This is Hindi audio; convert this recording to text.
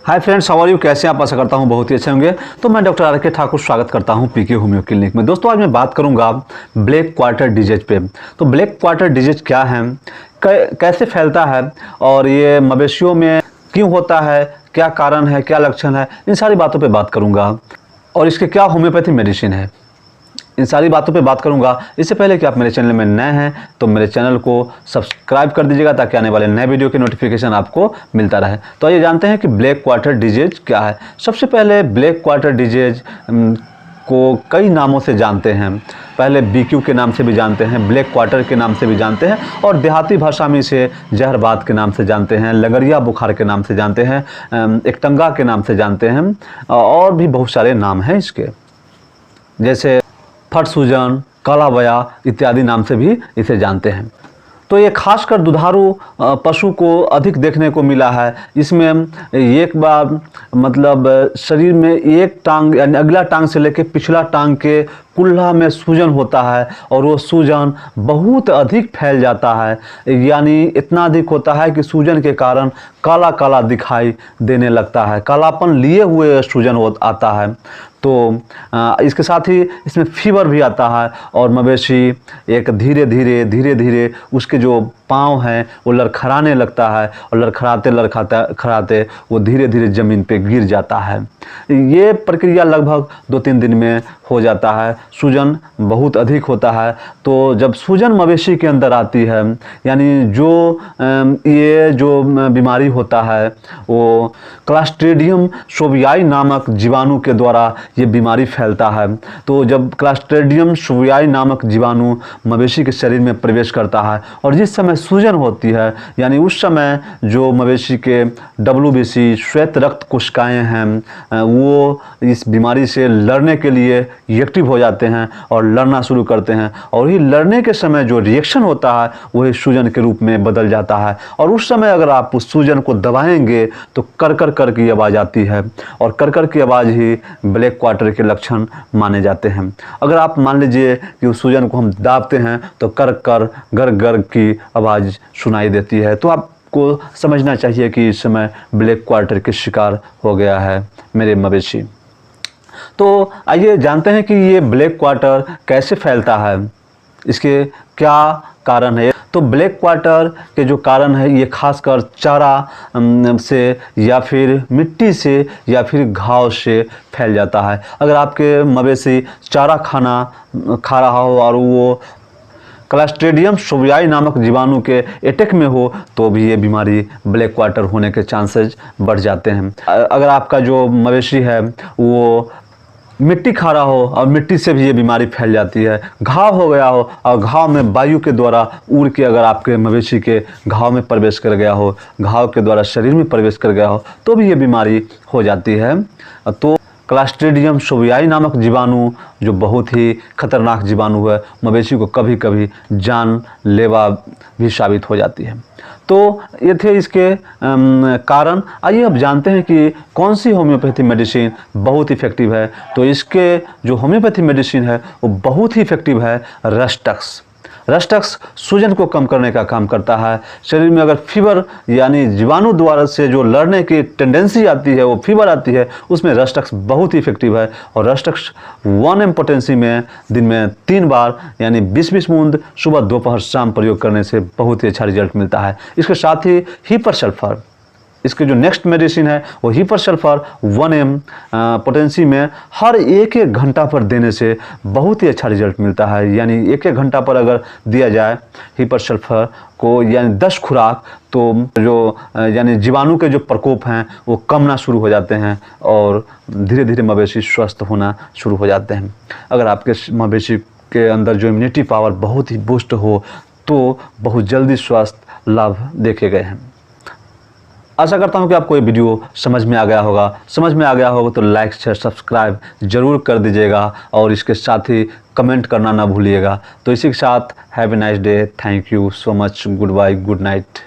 Hi friends, how are you? कैसे आप? आशा करता हूँ बहुत ही अच्छे होंगे। तो मैं डॉक्टर आर के ठाकुर स्वागत करता हूँ पीके होम्यो क्लिनिक में। दोस्तों, आज मैं बात करूँगा ब्लैक क्वार्टर डिजीज पे। तो ब्लैक क्वार्टर डिजीज क्या है, कैसे फैलता है और ये मवेशियों में क्यों होता है, क्या कारण है, क्या लक्षण है, इन सारी बातों पर बात करूँगा और इसके क्या होम्योपैथी मेडिसिन है, इन सारी बातों पे बात करूंगा। इससे पहले कि आप मेरे चैनल में नए हैं तो मेरे चैनल को सब्सक्राइब कर दीजिएगा ताकि आने वाले नए वीडियो के नोटिफिकेशन आपको मिलता रहे। तो आइए जानते हैं कि ब्लैक क्वार्टर डिजीज क्या है। सबसे पहले ब्लैक क्वार्टर डिजीज को कई नामों से जानते हैं। पहले बीक्यू के नाम से भी जानते हैं, ब्लैक क्वार्टर के नाम से भी जानते हैं और देहाती भाषा में इसे जहरबाद के नाम से जानते हैं, लगरिया बुखार के नाम से जानते हैं, एकटंगा के नाम से जानते हैं और भी बहुत सारे नाम हैं इसके, जैसे फट सूजन, काला बया इत्यादि नाम से भी इसे जानते हैं। तो ये खासकर दुधारू पशु को अधिक देखने को मिला है। इसमें एक बार मतलब शरीर में एक टांग यानी अगला टांग से लेकर पिछला टांग के कुल्ला में सूजन होता है और वो सूजन बहुत अधिक फैल जाता है, यानी इतना अधिक होता है कि सूजन के कारण काला काला दिखाई देने लगता है, कालापन लिए हुए सूजन आता है। तो इसके साथ ही इसमें फीवर भी आता है और मवेशी एक धीरे धीरे उसके जो पाँव हैं वो लड़खड़ाने लगता है और लड़खड़ाते वो धीरे धीरे ज़मीन पे गिर जाता है। ये प्रक्रिया लगभग 2-3 दिन में हो जाता है। सूजन बहुत अधिक होता है। तो जब सूजन मवेशी के अंदर आती है, यानी ये जो बीमारी होता है वो क्लस्ट्रीडियम शोवियाई नामक जीवाणु के द्वारा ये बीमारी फैलता है। तो जब क्लस्ट्रीडियम शोवियाई नामक जीवाणु मवेशी के शरीर में प्रवेश करता है और जिस समय सूजन होती है, यानी उस समय जो मवेशी के WBC श्वेत रक्त कोशिकाएं हैं वो इस बीमारी से लड़ने के लिए एक्टिव हो जाते हैं और लड़ना शुरू करते हैं और ये लड़ने के समय जो रिएक्शन होता है वही सूजन के रूप में बदल जाता है। और उस समय अगर आप उस सूजन को दबाएंगे तो कर की आवाज़ आती है और कर की आवाज़ ही ब्लैक क्वार्टर के लक्षण माने जाते हैं। अगर आप मान लीजिए कि उस सूजन को हम दाबते हैं तो गर की आवाज़ सुनाई देती है, तो आपको समझना चाहिए कि इस समय ब्लैक क्वार्टर के शिकार हो गया है मेरे मवेशी। तो आइए जानते हैं कि ये ब्लैक क्वार्टर कैसे फैलता है, इसके क्या कारण है। तो ब्लैक क्वार्टर के जो कारण है ये खासकर चारा से या फिर मिट्टी से या फिर घाव से फैल जाता है। अगर आपके मवेशी चारा खा रहा हो और वो क्लस्ट्रीडियम शोवियाई नामक जीवाणु के अटैक में हो तो भी ये बीमारी ब्लैक क्वार्टर होने के चांसेस बढ़ जाते हैं। अगर आपका जो मवेशी है वो मिट्टी खा रहा हो और मिट्टी से भी ये बीमारी फैल जाती है, घाव हो गया हो और घाव में वायु के द्वारा उड़ के अगर आपके मवेशी के घाव में प्रवेश कर गया हो, घाव के द्वारा शरीर में प्रवेश कर गया हो तो भी ये बीमारी हो जाती है। तो क्लस्ट्रीडियम शोवियाई नामक जीवाणु जो बहुत ही खतरनाक जीवाणु है, मवेशी को कभी कभी जानलेवा भी साबित हो जाती है। तो ये थे इसके कारण। आइए अब जानते हैं कि कौन सी होम्योपैथी मेडिसिन बहुत इफ़ेक्टिव है। तो इसके जो होम्योपैथी मेडिसिन है वो बहुत ही इफ़ेक्टिव है रस्टक्स सूजन को कम करने का काम करता है। शरीर में अगर फीवर यानी जीवाणु द्वारा से जो लड़ने की टेंडेंसी आती है, वो फीवर आती है, उसमें रस्टक्स बहुत ही इफेक्टिव है। और रस्टक्स 1 mg पोटेंसी में दिन में 3 बार यानी 20-20 बूंद सुबह दोपहर शाम प्रयोग करने से बहुत ही अच्छा रिजल्ट मिलता है। इसके साथ ही हीपर सल्फर, इसके जो नेक्स्ट मेडिसिन है वो हीपर सल्फर 1 mg पोटेंसी में हर 1-1 घंटा पर देने से बहुत ही अच्छा रिजल्ट मिलता है। यानी 1-1 घंटा पर अगर दिया जाए हीपर सल्फर को यानी 10 खुराक, तो जो यानी जीवाणु के जो प्रकोप हैं वो कमना शुरू हो जाते हैं और धीरे धीरे मवेशी स्वस्थ होना शुरू हो जाते हैं। अगर आपके मवेशी के अंदर जो इम्यूनिटी पावर बहुत ही बूस्ट हो तो बहुत जल्दी स्वास्थ्य लाभ देखे गए हैं। आशा करता हूँ कि आपको ये वीडियो समझ में आ गया होगा। तो लाइक शेयर सब्सक्राइब जरूर कर दीजिएगा और इसके साथ ही कमेंट करना ना भूलिएगा। तो इसी के साथ have a nice day, thank you so much, good bye, good night.